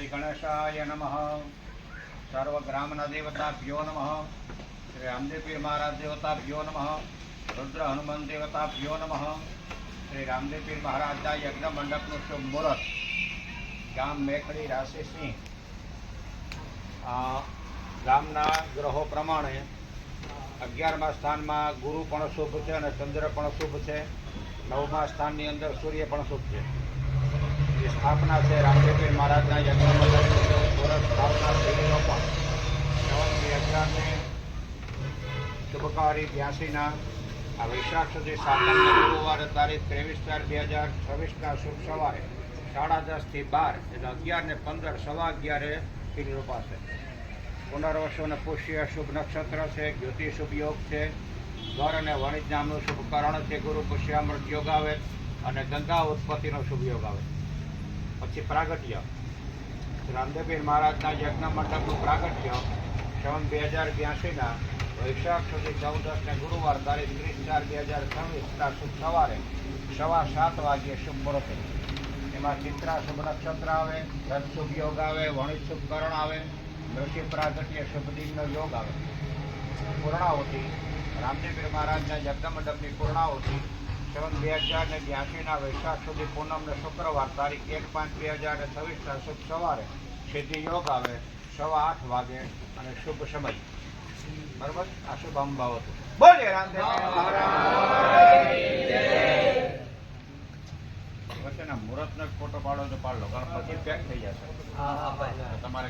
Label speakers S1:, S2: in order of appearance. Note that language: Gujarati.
S1: श्री गणेशाय नमः। सर्व ग्रामना देवताभ्यो नमः। श्री रामदेव पीर महाराज देवताभ्यो नमः। रुद्र हनुमान देवताभ्यो नमः। श्री रामदेव पीर महाराज यज्ञ मंडपનું શુભ મુહૂર્ત ગામ મેખડી રાશિ સિંહ ગામના ગ્રહો પ્રમાણે 11મા સ્થાનમાં ગુરુ પણ શુભ છે અને ચંદ્ર પણ શુભ છે। 9મા સ્થાનની અંદર સૂર્ય પણ શુભ છે। જે સ્થાપના છે રામદેવ પીર મહારાજના યજ્ઞ મંડપની મુહૂર્ત સ્થાપના થયેલો પણ 9/11 શુભકારી 82ના આ વૈશાખ સુધી સાતમના ગુરુવાર તારીખ 23/4/2026ના શુભ સવારે 10:30 થી 12 એટલે 11 ને 15 સવા 11 પીર રોપાશે। પુનર્વસુ અને પુષ્ય શુભ નક્ષત્ર છે। જ્યોતિ શુભ યોગ છે। ઘર અને વણિજ નામનું શુભ કરણ છે। ગુરુ પુષ્યામૃત યોગ આવે અને ગંગા ઉત્પત્તિનો શુભ યોગ આવે। પછી પ્રાગટ્ય રામદેવ પીર મહારાજના યજ્ઞ મંડપનું પ્રાગટ્ય સંવત 2082ના વૈશાખ સુધી 14 ને ગુરુવાર તારીખ 30/4/2026ના શુભ સવારે 7:15 વાગ્યે શુભ મુહૂર્ત। એમાં ચિત્રા શુભ નક્ષત્ર આવે, ધન શુભ યોગ આવે, વણિજ શુભ કરણ આવે, નૃસિંહ પ્રાગટ્ય શુભ દિનનો યોગ આવે। પૂર્ણાહુતિ રામદેવ પીર મહારાજના યજ્ઞ મંડપની પૂર્ણાહુતિ સંવત 2082ના વૈશાખ સુધી પૂનમ ને શુક્રવાર તારીખ 1/5/2026ના શુભ સવારે સિદ્ધિ યોગ આવે 8:15 વાગે અને શુભ સમય। બરાબર, આ શુભ અંબાવ હતું। બોલે રામદેવ મહારાજ વચ્ચેના મુહૂર્તનો ફોટો પાડો તો પાડ લો, કારણ પછી પેક થઈ જશે તમારે